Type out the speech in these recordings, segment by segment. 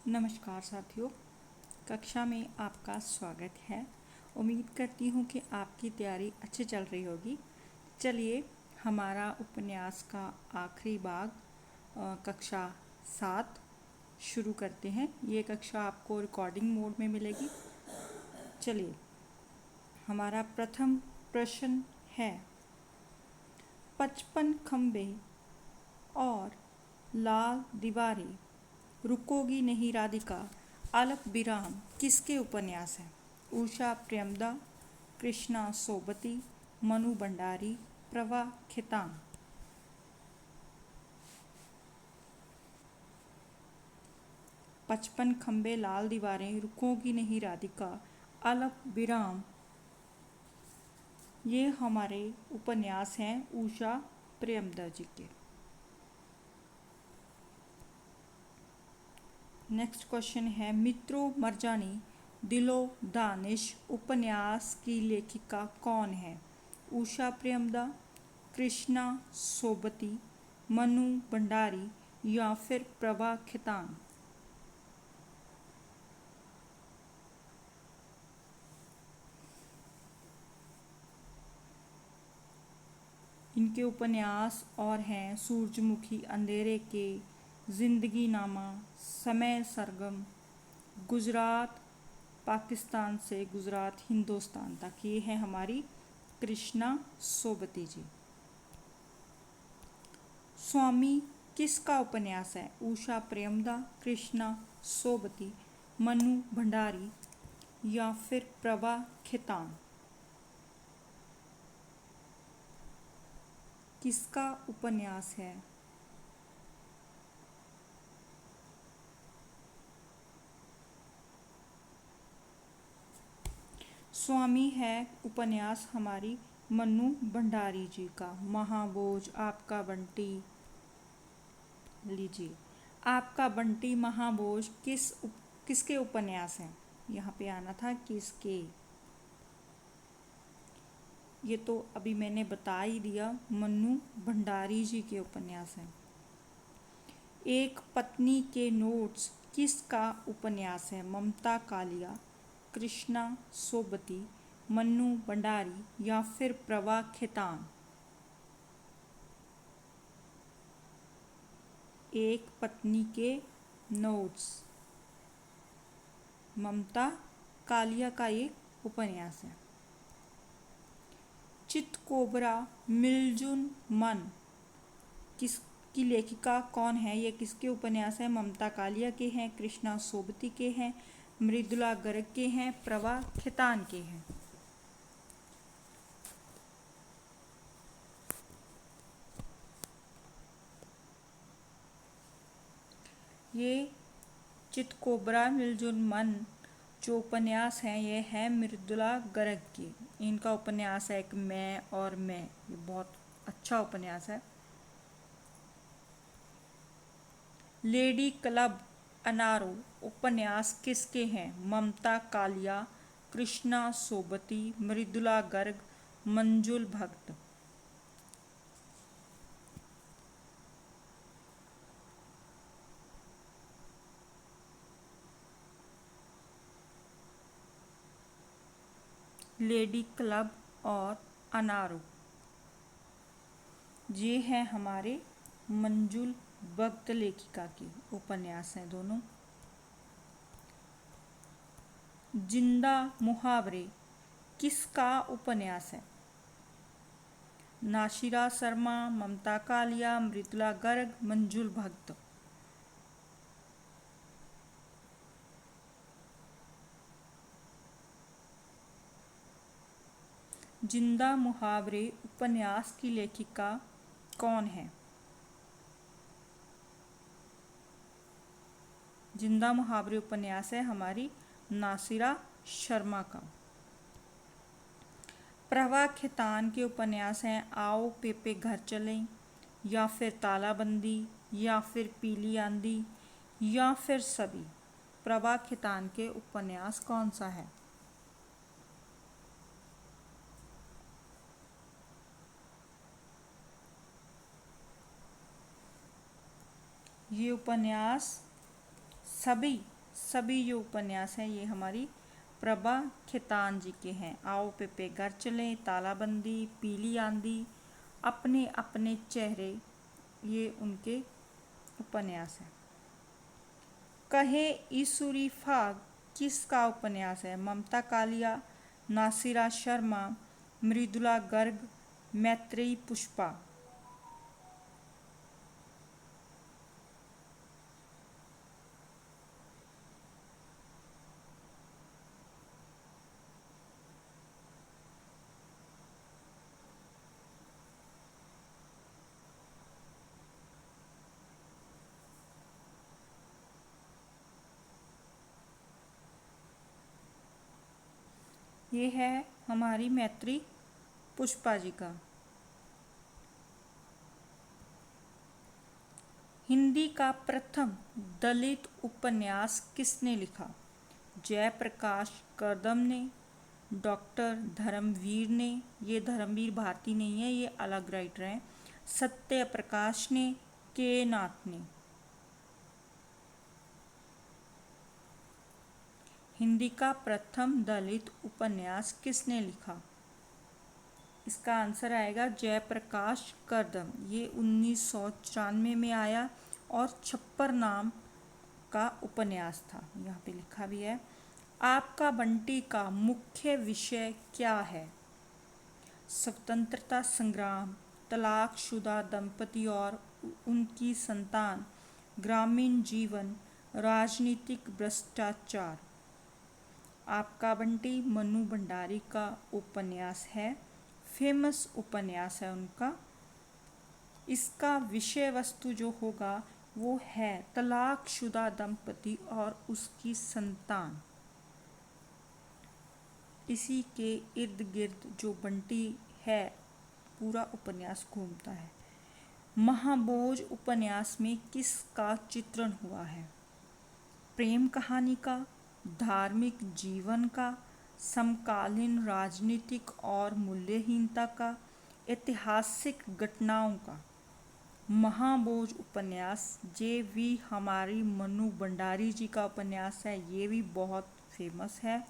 नमस्कार साथियों, कक्षा में आपका स्वागत है। उम्मीद करती हूँ कि आपकी तैयारी अच्छी चल रही होगी। चलिए हमारा उपन्यास का आखिरी भाग कक्षा 7 शुरू करते हैं। ये कक्षा आपको रिकॉर्डिंग मोड में मिलेगी। चलिए, हमारा प्रथम प्रश्न है, 55 खंबे और लाल दीवारें, रुकोगी नहीं राधिका, अल्प विराम किसके उपन्यास है? उषा प्रेमदा, कृष्णा सोबती, मनु भंडारी, प्रभा खेतान। पचपन खंबे, लाल दीवारें, रुकोगी नहीं राधिका, अल्प विराम, ये हमारे उपन्यास हैं उषा प्रेमदा जी के। नेक्स्ट क्वेश्चन है, मित्रों मरजानी दिलो दानिश उपन्यास की लेखिका कौन है? उषा प्रेमदा, कृष्णा सोबती, मनु भंडारी या फिर प्रभा खेतान। इनके उपन्यास और हैं सूरजमुखी, अंधेरे के, जिंदगी नामा, समय सरगम, गुजरात पाकिस्तान से गुजरात हिंदुस्तान तक। ये है हमारी कृष्णा सोबती जी। स्वामी किसका उपन्यास है? उषा प्रेमदा, कृष्णा सोबती, मनु भंडारी या फिर प्रभा खेतान। किसका उपन्यास है? स्वामी है उपन्यास हमारी मनु भंडारी जी का। महाबोझ, आपका बंटी, लीजिए, आपका बंटी महाबोझ किसके उपन्यास हैं? यहाँ पे आना था किसके। ये तो अभी मैंने बता ही दिया, मनु भंडारी जी के उपन्यास हैं। एक पत्नी के नोट्स किसका उपन्यास है? ममता कालिया, कृष्णा सोबती, मनु भंडारी या फिर प्रभा खेतान। एक पत्नी के नोट्स ममता कालिया का एक उपन्यास है। चितकोबरा मिलजुन मन किसकी लेखिका कौन है? ये किसके उपन्यास है? ममता कालिया के हैं, कृष्णा सोबती के हैं, मृदुला गर्ग के हैं, प्रभा खेतान के हैं। ये चितकोबरा मिलजुन मन जो उपन्यास हैं, ये है मृदुला गर्ग की। इनका उपन्यास है एक मैं और मैं, ये बहुत अच्छा उपन्यास है। लेडी क्लब अनारो उपन्यास किसके हैं? ममता कालिया, कृष्णा सोबती, मृदुला गर्ग, मंजुल भक्त। लेडी क्लब और अनारो ये हैं हमारे मंजुल भक्त लेखिका की उपन्यास हैं दोनों। जिंदा मुहावरे किसका उपन्यास है? नाशिरा शर्मा, ममता कालिया, मृदुला गर्ग, मंजुल भक्त। जिंदा मुहावरे उपन्यास की लेखिका कौन है? जिंदा मुहावरे उपन्यास है हमारी नासिरा शर्मा का। प्रभा खेतान के उपन्यास हैं आओ पेपे घर चलें, या फिर तालाबंदी, या फिर पीली आंधी, या फिर सभी। प्रभा खेतान के उपन्यास कौन सा है? ये उपन्यास सभी सभी जो उपन्यास हैं ये हमारी प्रभा खेतान जी के हैं। आओ पेपे घर चलें, तालाबंदी, पीली आंधी, अपने अपने चेहरे, ये उनके उपन्यास हैं। कहे ईसुरी फाग किसका उपन्यास है? ममता कालिया, नासिरा शर्मा, मृदुला गर्ग, मैत्रेयी पुष्पा। ये है हमारी मैत्रेयी पुष्पा जी का। हिंदी का प्रथम दलित उपन्यास किसने लिखा? जयप्रकाश करदम ने, डॉक्टर धर्मवीर ने, ये धर्मवीर भारती नहीं है, ये अलग राइटर हैं, सत्य प्रकाश ने, के नाथ ने। हिंदी का प्रथम दलित उपन्यास किसने लिखा? इसका आंसर आएगा जयप्रकाश करदम। ये 1994 में आया और छप्पर नाम का उपन्यास था। यहाँ पे लिखा भी है। आपका बंटी का मुख्य विषय क्या है? स्वतंत्रता संग्राम, तलाकशुदा दंपति और उनकी संतान, ग्रामीण जीवन, राजनीतिक भ्रष्टाचार। आपका बंटी मनु भंडारी का उपन्यास है, फेमस उपन्यास है उनका। इसका विषय वस्तु जो होगा वो है तलाकशुदा दंपति और उसकी संतान। इसी के इर्द गिर्द जो बंटी है पूरा उपन्यास घूमता है। महाबोझ उपन्यास में किसका चित्रण हुआ है? प्रेम कहानी का, धार्मिक जीवन का, समकालीन राजनीतिक और मूल्यहीनता का, ऐतिहासिक घटनाओं का। महाबोझ उपन्यास जे वी हमारी मनु भंडारी जी का उपन्यास है, ये भी बहुत फेमस है।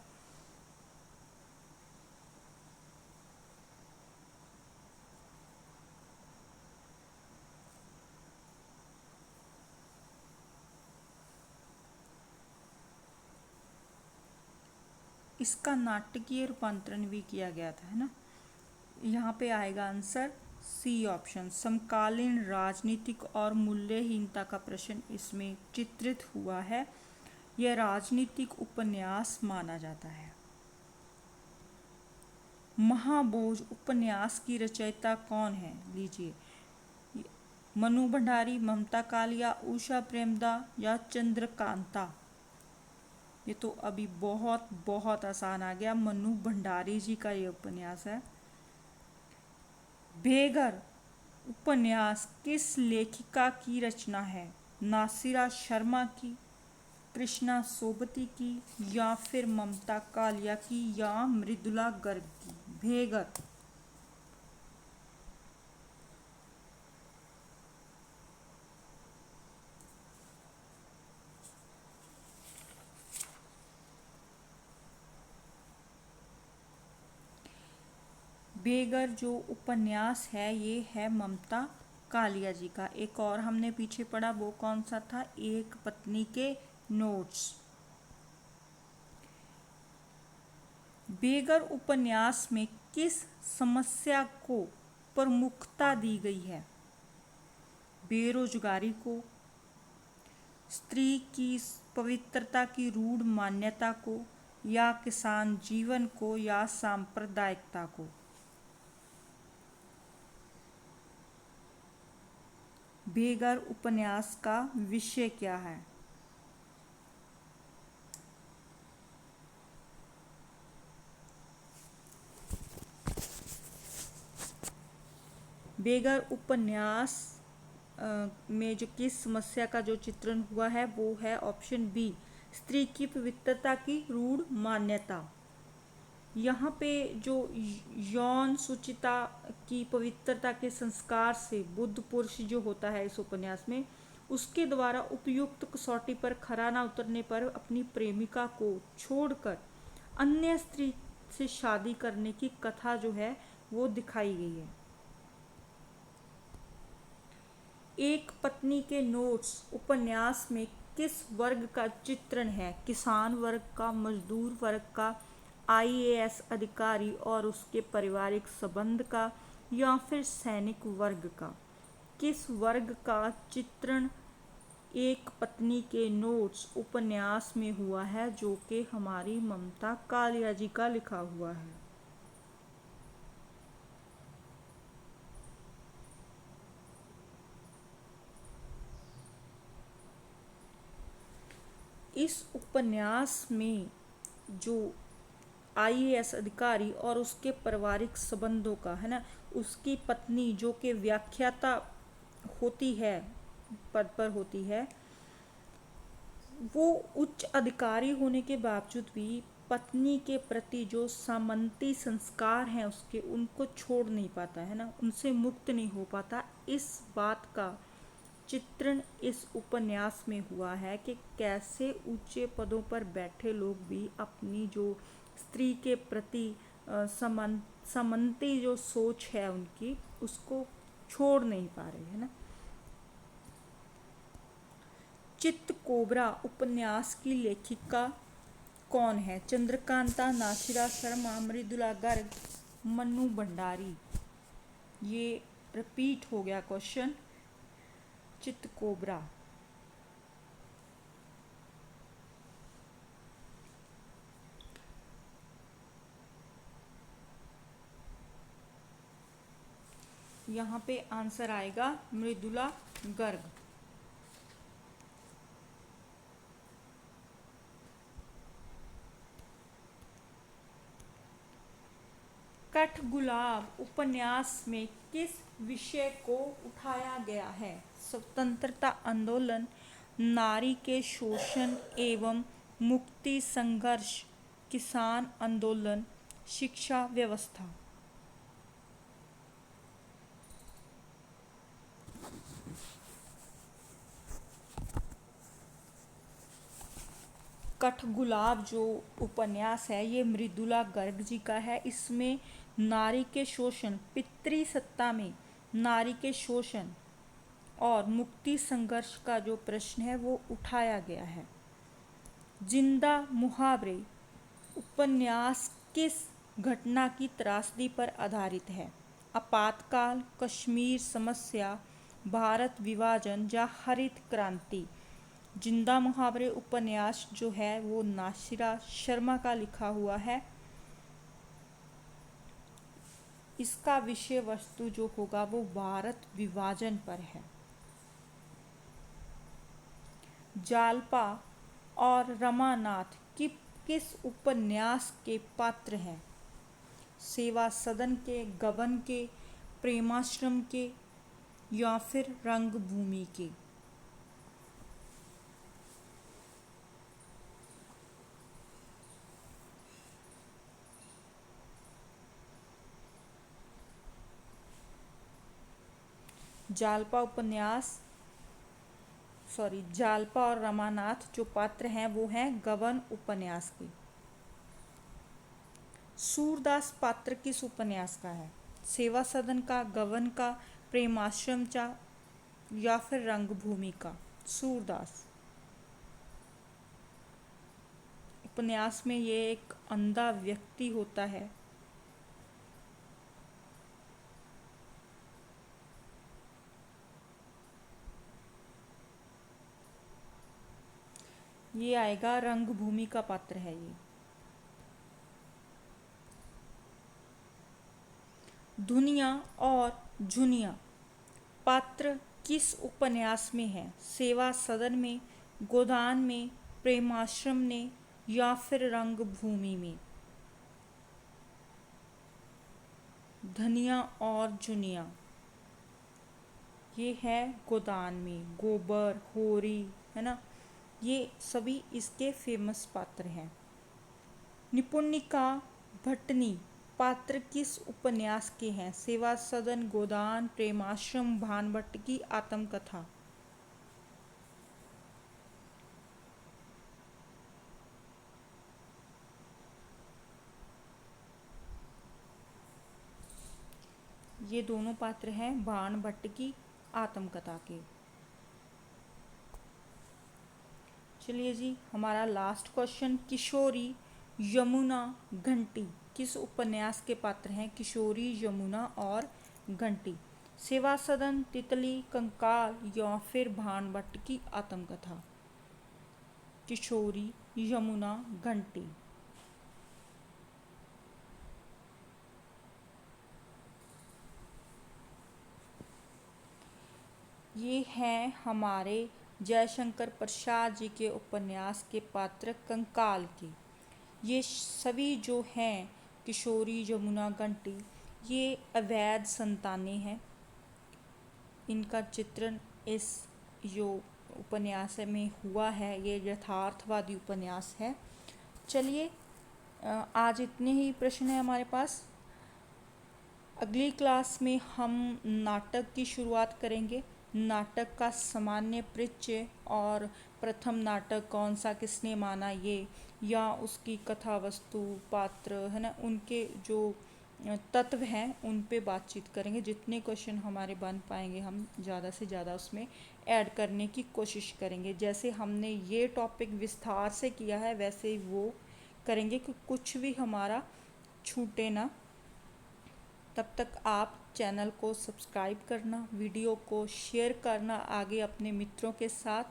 इसका नाटकीय रूपांतरण भी किया गया था, है ना। यहाँ पे आएगा आंसर सी ऑप्शन। समकालीन राजनीतिक और मूल्यहीनता का प्रश्न इसमें चित्रित हुआ है। यह राजनीतिक उपन्यास माना जाता है। महाबोझ उपन्यास की रचयिता कौन है? लीजिए, मनु भंडारी, ममता कालिया, उषा प्रेमदा या चंद्रकांता। ये तो अभी बहुत बहुत आसान आ गया। मनु भंडारी जी का ये उपन्यास है। बेघर उपन्यास किस लेखिका की रचना है? नासिरा शर्मा की, कृष्णा सोबती की, या फिर ममता कालिया की, या मृदुला गर्ग की? बेघर। बेघर जो उपन्यास है ये है ममता कालिया जी का। एक और हमने पीछे पढ़ा, वो कौन सा था? एक पत्नी के नोट्स। बेघर उपन्यास में किस समस्या को प्रमुखता दी गई है? बेरोजगारी को, स्त्री की पवित्रता की रूढ़ मान्यता को, या किसान जीवन को, या सांप्रदायिकता को? बेघर उपन्यास का विषय क्या है? बेघर उपन्यास में जो किस समस्या का जो चित्रण हुआ है वो है ऑप्शन बी, स्त्री की पवित्रता की रूढ़ मान्यता। यहाँ पे जो यौन सुचिता की पवित्रता के संस्कार से बुद्ध पुरुष जो होता है इस उपन्यास में, उसके द्वारा उपयुक्त कसौटी पर खरा न उतरने पर अपनी प्रेमिका को छोड़कर अन्य स्त्री से शादी करने की कथा जो है वो दिखाई गई है। एक पत्नी के नोट्स उपन्यास में किस वर्ग का चित्रण है? किसान वर्ग का, मजदूर वर्ग का, आईएएस अधिकारी और उसके पारिवारिक संबंध का, या फिर सैनिक वर्ग का? किस वर्ग का चित्रण एक पत्नी के नोट्स उपन्यास में हुआ है, जो कि हमारी ममता कालिया जी का लिखा हुआ है। इस उपन्यास में जो आईएएस अधिकारी और उसके पारिवारिक संबंधों का है ना, उसकी पत्नी जो कि व्याख्याता होती है, पद पर होती है, वो उच्च अधिकारी होने के बावजूद भी पत्नी के प्रति जो सामंती संस्कार हैं उसके, उनको छोड़ नहीं पाता है ना, उनसे मुक्त नहीं हो पाता। इस बात का चित्रण इस उपन्यास में हुआ है कि कैसे ऊंचे पदों पर बैठे लोग भी अपनी जो स्त्री के प्रति सामंती जो सोच है उनकी, उसको छोड़ नहीं पा रहे है ना। चित्तकोबरा उपन्यास की लेखिका कौन है? चंद्रकांता, नासिरा शर्मा, मृदुला गर्ग, मन्नू भंडारी। ये रिपीट हो गया क्वेश्चन। चित्तकोबरा यहाँ पे आंसर आएगा मृदुला गर्ग। कठगुलाब उपन्यास में किस विषय को उठाया गया है? स्वतंत्रता आंदोलन, नारी के शोषण एवं मुक्ति संघर्ष, किसान आंदोलन, शिक्षा व्यवस्था। कठगुलाब जो उपन्यास है ये मृदुला गर्ग जी का है। इसमें नारी के शोषण, पितृ सत्ता में नारी के शोषण और मुक्ति संघर्ष का जो प्रश्न है वो उठाया गया है। जिंदा मुहावरे उपन्यास किस घटना की त्रासदी पर आधारित है? आपातकाल, कश्मीर समस्या, भारत विभाजन या हरित क्रांति। जिंदा मुहावरे उपन्यास जो है वो नासिरा शर्मा का लिखा हुआ है। इसका विषय वस्तु जो होगा वो भारत विभाजन पर है। जालपा और रमानाथ किस उपन्यास के पात्र हैं? सेवा सदन के, गबन के, प्रेमाश्रम के, या फिर रंगभूमि के? जालपा और रमानाथ जो पात्र हैं वो हैं गबन उपन्यास के। सूरदास पात्र किस उपन्यास का है? सेवा सदन का, गबन का, प्रेमाश्रम का, या फिर रंगभूमि का? सूरदास उपन्यास में ये एक अंधा व्यक्ति होता है। ये आएगा, रंगभूमि का पात्र है ये। दुनिया और जुनिया पात्र किस उपन्यास में है? सेवा सदन में, गोदान में, प्रेमाश्रम ने, या फिर रंगभूमि में? धनिया और जुनिया ये है गोदान में। गोबर, होरी है ना, ये सभी इसके फेमस पात्र हैं। निपुणिका भट्टनी पात्र किस उपन्यास के हैं? सेवा सदन, गोदान, प्रेमाश्रम, भानभट्ट की आत्मकथा। ये दोनों पात्र हैं बाण भट्ट की आत्मकथा के। चलिए जी, हमारा लास्ट क्वेश्चन, किशोरी यमुना घंटी किस उपन्यास के पात्र हैं? किशोरी, यमुना और घंटी। सेवा सदन, तितली, कंकाल या फिर बाण भट्ट की आत्मकथा। किशोरी, यमुना, घंटी। ये हैं हमारे जयशंकर प्रसाद जी के उपन्यास के पात्र कंकाल के। ये सभी जो हैं किशोरी, यमुना, घंटी, ये अवैध संतानें हैं। इनका चित्रण इस जो उपन्यास में हुआ है, ये यथार्थवादी उपन्यास है। चलिए, आज इतने ही प्रश्न हैं हमारे पास। अगली क्लास में हम नाटक की शुरुआत करेंगे। नाटक का सामान्य परिचय और प्रथम नाटक कौन सा किसने माना, ये या उसकी कथा वस्तु, पात्र है ना, उनके जो तत्व हैं उन पे बातचीत करेंगे। जितने क्वेश्चन हमारे बन पाएंगे हम ज़्यादा से ज़्यादा उसमें ऐड करने की कोशिश करेंगे। जैसे हमने ये टॉपिक विस्तार से किया है वैसे ही वो करेंगे कि कुछ भी हमारा छूटे ना। तब तक आप चैनल को सब्सक्राइब करना, वीडियो को शेयर करना आगे अपने मित्रों के साथ,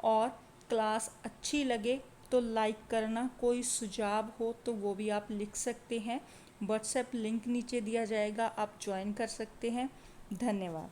और क्लास अच्छी लगे तो लाइक करना। कोई सुझाव हो तो वो भी आप लिख सकते हैं। व्हाट्सएप लिंक नीचे दिया जाएगा, आप ज्वाइन कर सकते हैं। धन्यवाद।